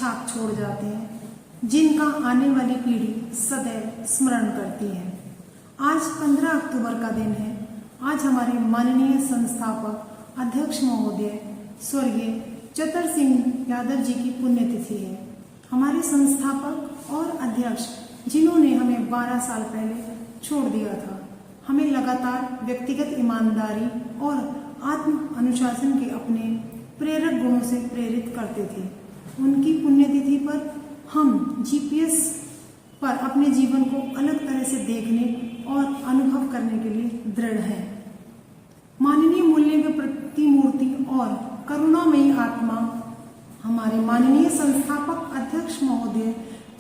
छाप छोड़ जाते हैं, जिनका आने वाली पीढ़ी सदैव स्मरण करती है। आज 15 अक्टूबर का दिन है। आज हमारे माननीय संस्थापक अध्यक्ष महोदय स्वर्गीय चतर सिंह यादव जी की पुण्यतिथि है। हमारे संस्थापक और अध्यक्ष जिन्होंने हमें 12 साल पहले छोड़ दिया था, हमें लगातार व्यक्तिगत ईमानदारी और आत्म अनुशासन के अपने प्रेरक गुणों से प्रेरित करते थे। उनकी पुण्यतिथि पर हम जीपीएस पर अपने जीवन को अलग तरह से देखने और अनुभव करने के लिए दृढ़ हैं। माननीय मूल्य के प्रतिमूर्ति और करुणामयी आत्मा हमारे माननीय संस्थापक अध्यक्ष महोदय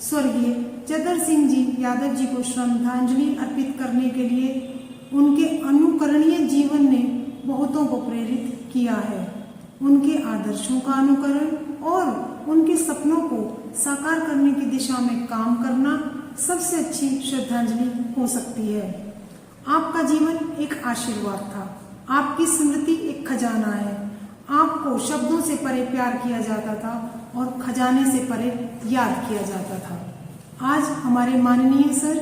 स्वर्गीय चतर सिंह जी यादव जी को श्रद्धांजलि अर्पित करने के लिए उनके अनुकरणीय जीवन ने बहुतों को प्रेरित किया है। उनके आदर्शों का अनुकरण और उनके सपनों को साकार करने की दिशा में काम करना सबसे अच्छी श्रद्धांजलि हो सकती है। आपका जीवन एक आशीर्वाद था, आपकी स्मृति एक खजाना है। आपको शब्दों से परे प्यार किया जाता था और खजाने से परे याद किया जाता था। आज हमारे माननीय सर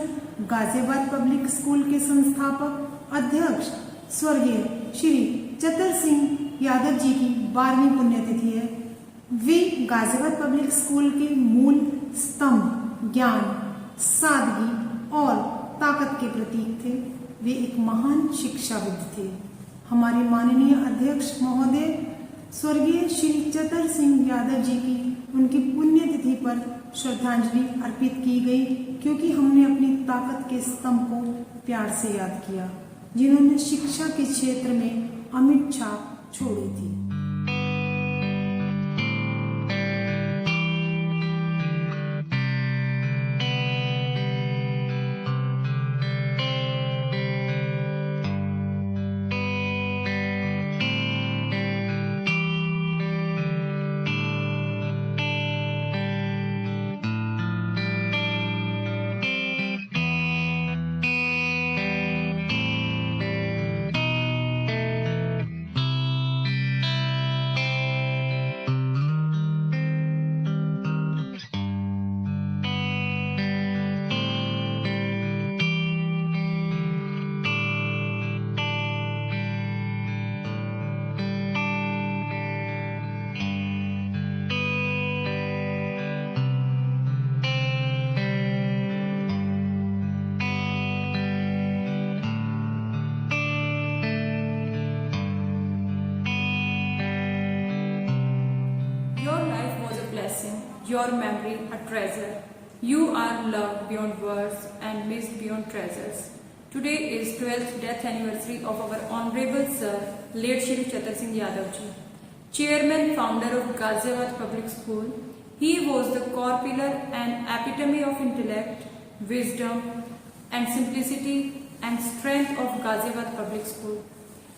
गाजियाबाद पब्लिक स्कूल के संस्थापक अध्यक्ष स्वर्गीय श्री चतर सिंह यादव जी की 12वीं पुण्यतिथि है। वे गाजियाबाद पब्लिक स्कूल के मूल स्तंभ, ज्ञान, सादगी और ताकत के प्रतीक थे। वे एक महान शिक्षाविद थे। हमारे माननीय अध्यक्ष महोदय स्वर्गीय श्री चतर सिंह यादव जी की उनकी पुण्यतिथि पर श्रद्धांजलि अर्पित की गई, क्योंकि हमने अपनी ताकत के स्तंभ को प्यार से याद किया, जिन्होंने शिक्षा के क्षेत्र में अमिट छाप छोड़ी थी। Your memory a treasure. You are loved beyond words and missed beyond treasures. Today is 12th death anniversary of our Honorable Sir, late Shri Chatan Singh Yadav ji, Chairman, founder of Ghaziabad Public School. He was the core pillar and epitome of intellect, wisdom and simplicity and strength of Ghaziabad Public School.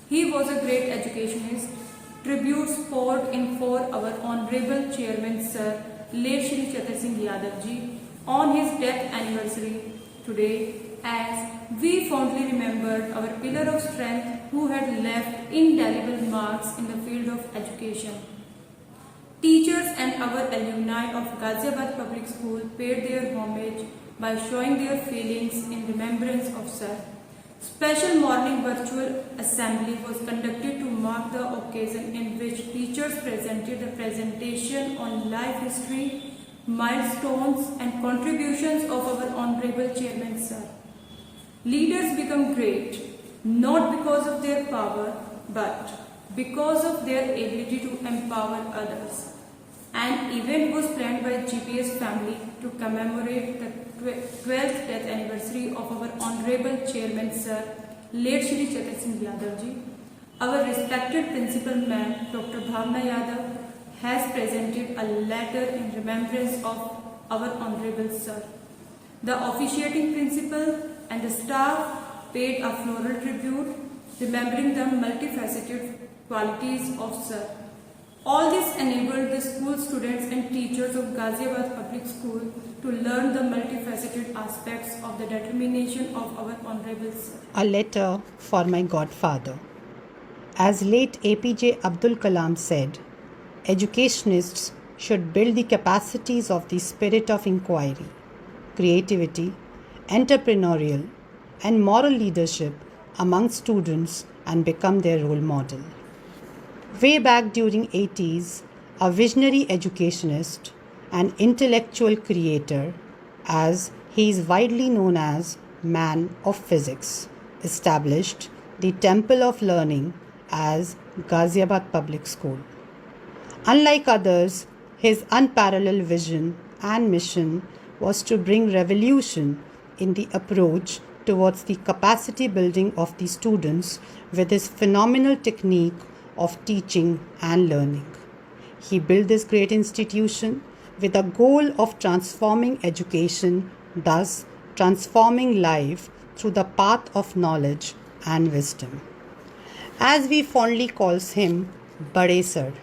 He was a great educationist. Tributes poured in for our Honorable Chairman Sir, late Shri Chatan Singh Yadav ji, on his death anniversary today, as we fondly remembered our pillar of strength who had left indelible marks in the field of education. Teachers and our alumni of Ghaziabad Public School paid their homage by showing their feelings in remembrance of Sir. Special morning virtual assembly was conducted to mark the occasion in which teachers presented the presentation on life history, milestones and contributions of our Honorable Chairman Sir. Leaders become great not because of their power but because of their ability to empower others. An event was planned by GPS family to commemorate the 12th death anniversary of our Honorable Chairman Sir, late Shri Chatan Singh Yadav ji. Our respected principal man, Dr. Bhavna Yadav, has presented a letter in remembrance of our Honorable Sir. The officiating principal and the staff paid a floral tribute, remembering the multifaceted qualities of Sir. All this enabled the school students and teachers of Ghaziabad Public School to learn the multifaceted aspects of the determination of our Honorable Sir. A letter for my godfather. As late APJ Abdul Kalam said, educationists should build the capacities of the spirit of inquiry, creativity, entrepreneurial, and moral leadership among students and become their role model. Way back during 80s, a visionary educationist and intellectual creator, as he is widely known as Man of Physics, established the Temple of Learning as Ghaziabad Public School. Unlike others, his unparalleled vision and mission was to bring revolution in the approach towards the capacity building of the students with his phenomenal technique of teaching and learning. He built this great institution with a goal of transforming education, thus transforming life through the path of knowledge and wisdom. As we fondly calls him, Bade Sir,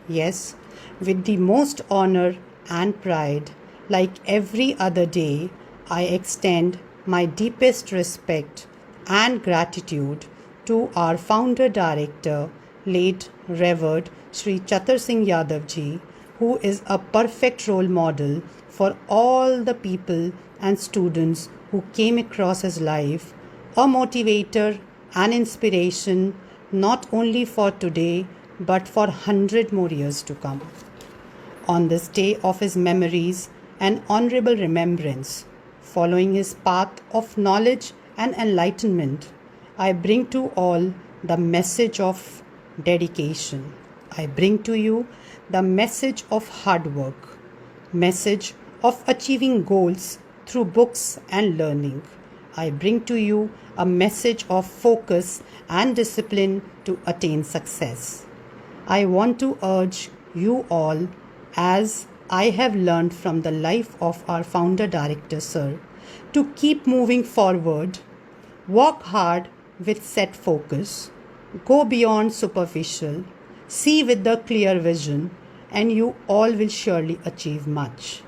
yes, with the most honor and pride, like every other day, I extend my deepest respect and gratitude to our founder director, late Revered Shri Chatar Singh Yadav ji, who is a perfect role model for all the people and students who came across his life, a motivator and inspiration not only for today but for 100 more years to come. On this day of his memories and honorable remembrance, following his path of knowledge and enlightenment, I bring to all the message of dedication. I bring to you the message of hard work, message of achieving goals through books and learning. I bring to you a message of focus and discipline to attain success. I want to urge you all, as I have learned from the life of our founder director, sir, to keep moving forward, work hard with set focus, go beyond superficial, see with the clear vision, and you all will surely achieve much.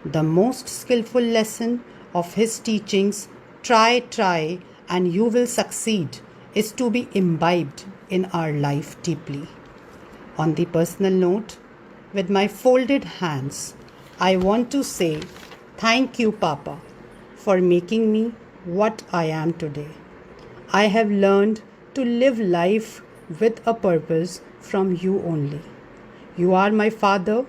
The most skillful lesson of his teachings, try, and you will succeed, is to be imbibed in our life deeply. On the personal note, with my folded hands, I want to say thank you, Papa, for making me what I am today. I have learned to live life with a purpose from you only. You are my father,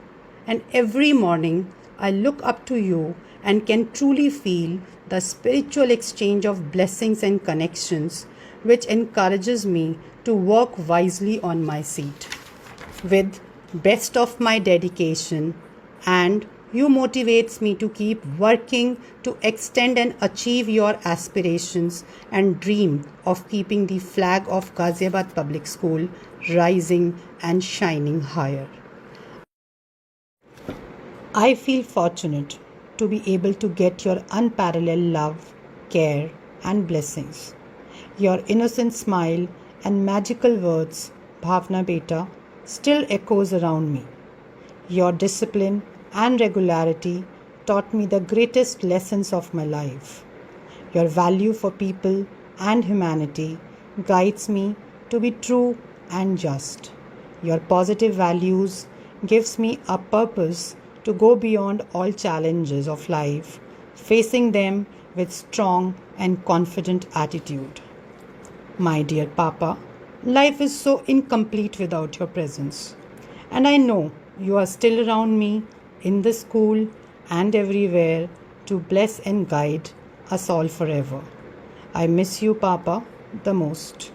and every morning I look up to you and can truly feel the spiritual exchange of blessings and connections which encourages me to work wisely on my seat with best of my dedication, and you motivates me to keep working to extend and achieve your aspirations and dream of keeping the flag of Ghaziabad Public School rising and shining higher. I feel fortunate to be able to get your unparalleled love, care, and blessings. Your innocent smile and magical words, Bhavna Beta, still echoes around me. Your discipline and regularity taught me the greatest lessons of my life. Your value for people and humanity guides me to be true and just. Your positive values gives me a purpose to go beyond all challenges of life, facing them with strong and confident attitude. My dear Papa, life is so incomplete without your presence, and I know you are still around me in the school and everywhere to bless and guide us all forever. I miss you, Papa, the most.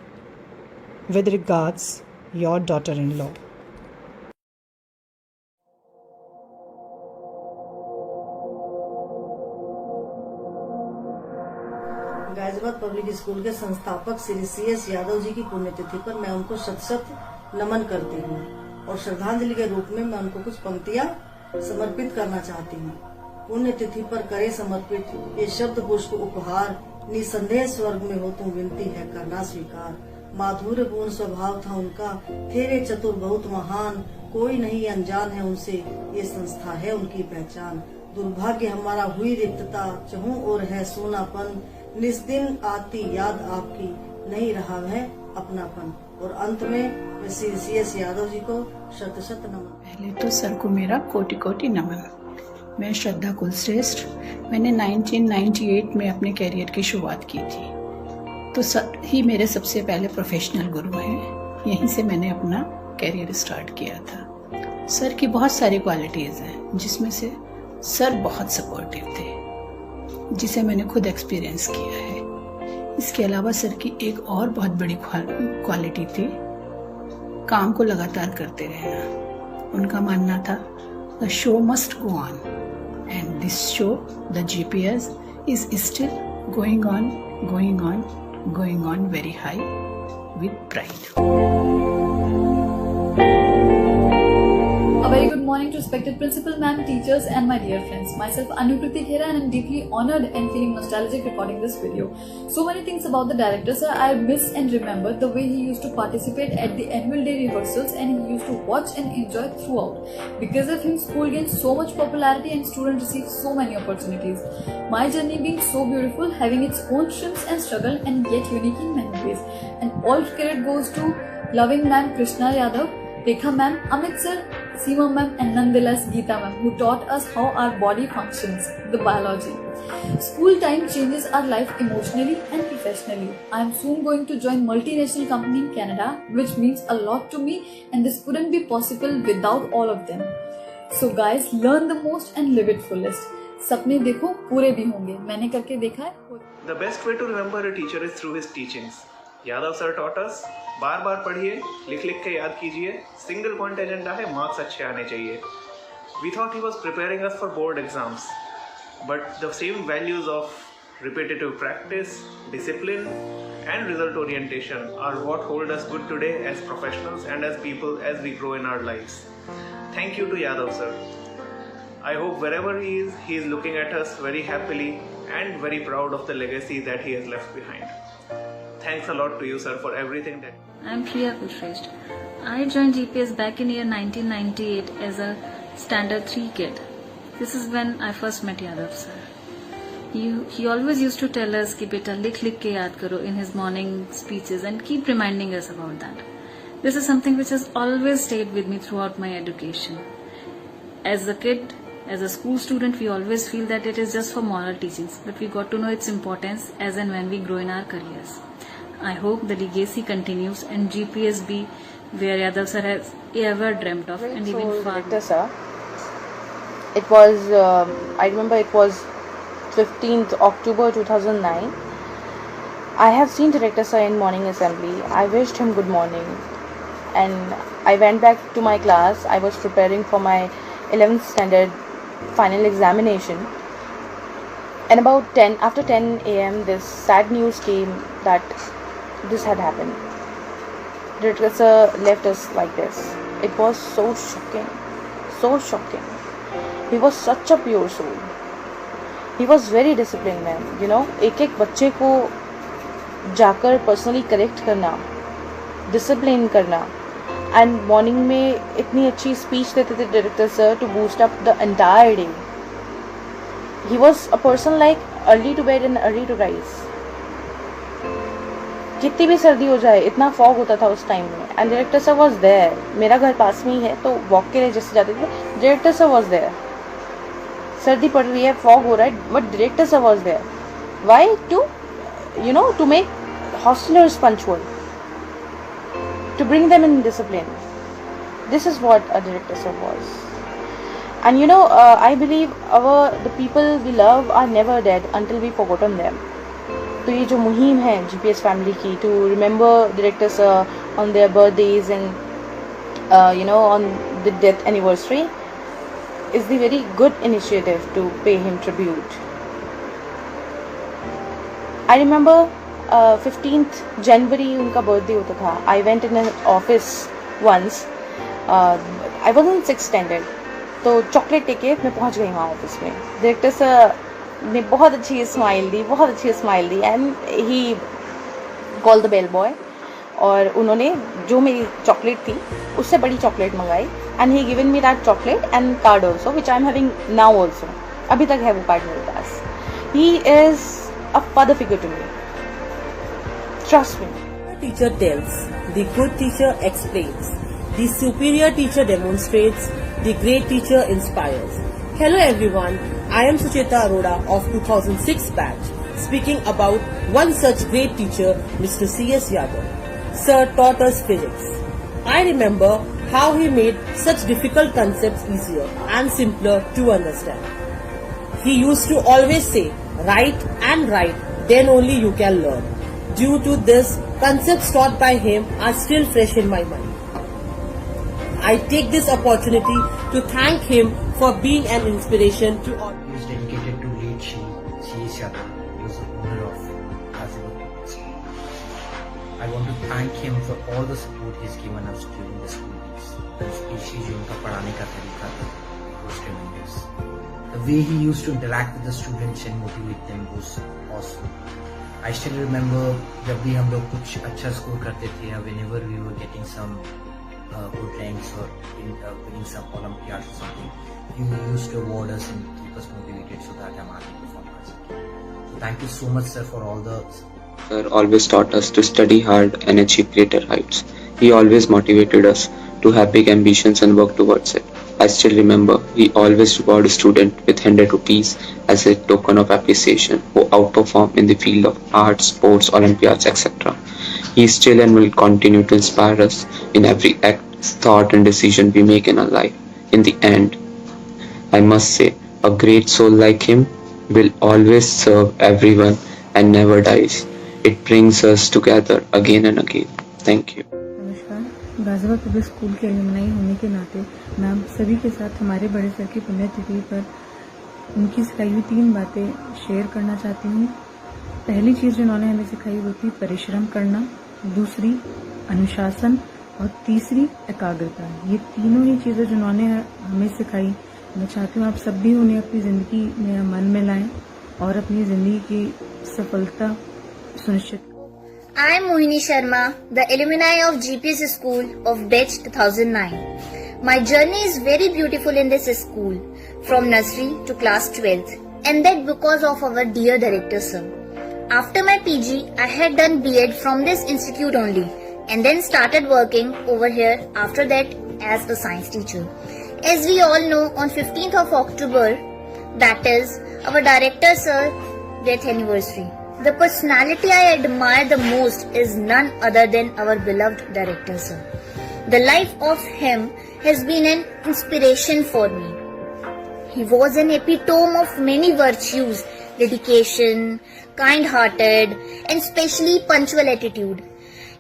With regards, your daughter-in-law. Ghaziabad public school के संस्थापक Shri CS Yadav ji की पुण्यतिथि पर मैं उनको शत नमन करती हूँ और श्रद्धांजलि के रूप में मैं उनको कुछ पंक्तियाँ समर्पित करना चाहती हूँ। पुण्यतिथि पर करे समर्पित ये शब्द पुष्प उपहार, निसंदेह स्वर्ग में हो तुम विनती है करना स्वीकार। माधुर्य पूर्ण स्वभाव था उनका, थे वे चतुर बहुत महान, कोई नहीं अनजान है उनसे, ये संस्था है उनकी पहचान। दुर्भाग्य हमारा हुई रिक्तता, चहु और है सोनापन, निस्दिन आती याद आपकी, नहीं रहा है अपनापन। और अंत में मैं श्री CS यादव जी को शत शत नमन। पहले तो सर को मेरा कोटि कोटि नमन। मैं श्रद्धा कुलश्रेष्ठ। मैंने 1998 में अपने कैरियर की शुरुआत की थी, तो सर ही मेरे सबसे पहले प्रोफेशनल गुरु हैं। यहीं से मैंने अपना कैरियर स्टार्ट किया था। सर की बहुत सारी क्वालिटीज़ हैं, जिसमें से सर बहुत सपोर्टिव थे, जिसे मैंने खुद एक्सपीरियंस किया है। इसके अलावा सर की एक और बहुत बड़ी क्वालिटी थी, काम को लगातार करते रहना। उनका मानना था the show must go on and this show the GPS is still going on going on going on very high with pride. A very good morning to respected principal ma'am, teachers and my dear friends. Myself Anukriti Khera and I'm deeply honored and feeling nostalgic recording this video. So many things about the director sir I miss and remember, the way he used to participate at the annual day rehearsals and he used to watch and enjoy throughout. Because of him, school gained so much popularity and students received so many opportunities. My journey being so beautiful, having its own trims and struggle and yet unique in many ways. And all credit goes to loving ma'am Krishna Yadav, Rekha ma'am, Amit sir, Seema ma'am and nonetheless Geeta ma'am, who taught us how our body functions, the biology. School time changes our life emotionally and professionally. I am soon going to join multinational company in Canada, which means a lot to me and this couldn't be possible without all of them. So guys, learn the most and live it fullest. सपने देखो पूरे भी होंगे, मैंने करके देखा है। The best way to remember a teacher is through his teachings. Yadav sir taught us, बार बार पढ़िए, लिख लिख के याद कीजिए, सिंगल पॉइंट एजेंडा है, मार्क्स अच्छे आने चाहिए। We thought he was preparing us for board exams, but the same values of repetitive practice, discipline, and result orientation are what hold us good today as professionals and as people as we grow in our lives. Thank you to Yadav sir. I hope wherever he is looking at us very happily and very proud of the legacy that he has left behind. Thanks a lot to you, sir, for everything that. I'm Priya Kushresht. I joined GPS back in year 1998 as a standard 3 kid. This is when I first met Yadav sir. He always used to tell us कि बेटा लिख लिख के याद करो in his morning speeches and keep reminding us about that. This is something which has always stayed with me throughout my education. As a kid, as a school student, we always feel that it is just for moral teachings, but we got to know its importance as and when we grow in our careers. I hope the legacy continues and GPS be where Yadav sir has ever dreamt of and even far. Director sir, it was I remember it was 15th October 2009. I have seen Director sir in morning assembly. I wished him good morning and I went back to my class. I was preparing for my 11th standard final examination, and after 10 a.m. this sad news came that this had happened. Director sir left us like this. It was so shocking, so shocking. He was such a pure soul. He was very disciplined man. You know, एक बच्चे को जाकर personally correct करना, discipline करना, and morning में इतनी अच्छी speech देते थे director sir to boost up the entire day. He was a person like early to bed and early to rise. कितनी भी सर्दी हो जाए, इतना फॉग होता था उस टाइम में, and director sir was there. मेरा घर पास में ही है, तो वॉक के लिए जैसे जाते थे, डायरेक्टर सर वाज देयर। सर्दी पड़ रही है, फॉग हो रहा है, but director sir was there. Why? To make hostellers punctual, to bring them in discipline. This is what a director sir was. And I believe the people we love are never dead until we forgotten them. तो ये जो मुहिम है GPS family की to remember director sir on their birthdays and on the death anniversary is the very good initiative to pay him tribute. I remember 15th January उनका birthday होता था. I went in office once. I was in 6th standard, तो chocolate लेके मैं पहुंच गई वहाँ office में. डायरेक्टर सर ने बहुत अच्छी स्माइल दी and he call the bell boy, और उन्होंने जो मेरी चॉकलेट थी उससे बड़ी चॉकलेट मंगाई and he given me that chocolate and card also which I am having now also. अभी तक है वो कार्ड मेरे पास. He is a father figure to me, trust me. Teacher tells, The good teacher explains. The superior teacher demonstrates. The great teacher inspires. Hello everyone, I am Sucheta Arora of 2006 batch, speaking about one such great teacher, Mr. C.S. Yadav. Sir taught us physics. I remember how he made such difficult concepts easier and simpler to understand. He used to always say, write and write, then only you can learn. Due to this, concepts taught by him are still fresh in my mind. I take this opportunity to thank him for being an inspiration to all. He is dedicated to late C.S. Yadav, who is the owner of Ghaziabad Public School. I want to thank him for all the support he's given us during the school days. And especially जो उनका पढ़ाने का तरीका था, it was tremendous. The way he used to interact with the students and motivate them was awesome. I still remember जब भी हम लोग कुछ अच्छा स्कोर करते थे, whenever we were getting some good ranks or winning some Olympiads or something, he used to award us and keep us motivated so that हम आगे perform कर सकें. So thank you so much, sir, for all the. Sir always taught us to study hard and achieve greater heights. He always motivated us to have big ambitions and work towards it. I still remember he always rewarded a student with 100 rupees as a token of appreciation who outperform in the field of arts, sports, Olympiads, etc. He still and will continue to inspire us in every act, thought and decision we make in our life. In the end, I must say, a great soul like him will always serve everyone and never dies. It brings us together again and again. Thank you. नमस्कार, Ghaziabad public school के alumni होने के नाते मैं आप सभी के साथ हमारे बड़े सर की पुण्यतिथि पर उनकी सिखाई हुई 3 बातें शेयर करना चाहती हूँ। पहली चीज़ जिन्होंने हमें सिखाई वो थी परिश्रम करना, दूसरी अनुशासन और तीसरी एकाग्रता। ये तीनों ही चीज़ें जिन्होंने हमें सिखाई, मैं चाहती हूँ आप सब भी उन्हें अपनी ज़िंदगी में अमल में लाएं और अपनी ज़िंदगी की सफलता सुनिश्चित। I am Mohini Sharma, the alumni of GPS School of batch 2009. My journey is very beautiful in this school, from nursery to class 12th, and that because of our dear director sir. After my PG, I had done B.Ed from this institute only, and then started working over here after that as a science teacher. As we all know, on 15th of October, that is our director sir death anniversary. The personality I admire the most is none other than our beloved director sir. The life of him has been an inspiration for me. He was an epitome of many virtues, dedication, kind-hearted, and especially punctual attitude.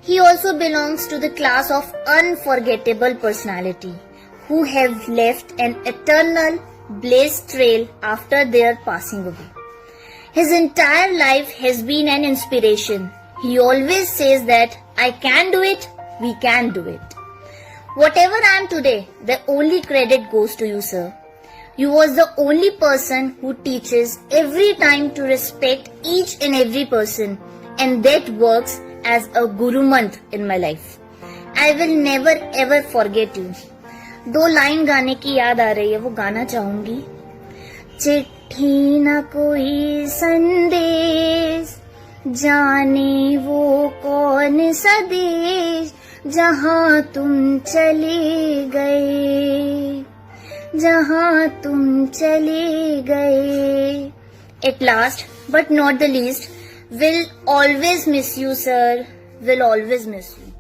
He also belongs to the class of unforgettable personality who have left an eternal blazed trail after their passing away. His entire life has been an inspiration. He always says that I can do it, we can do it. Whatever I am today, the only credit goes to you, sir. You was the only person who teaches every time to respect each and every person, and that works as a guru mantra in my life. I will never ever forget you. 2 line गाने की याद आ रही है, वो गाना चाहूंगी। चिट्ठी न कोई संदेश, जाने वो कौन सा देश, जहाँ तुम चले गए, जहाँ तुम चले गए. At last, but not the least, will always miss you, sir. Will always miss you.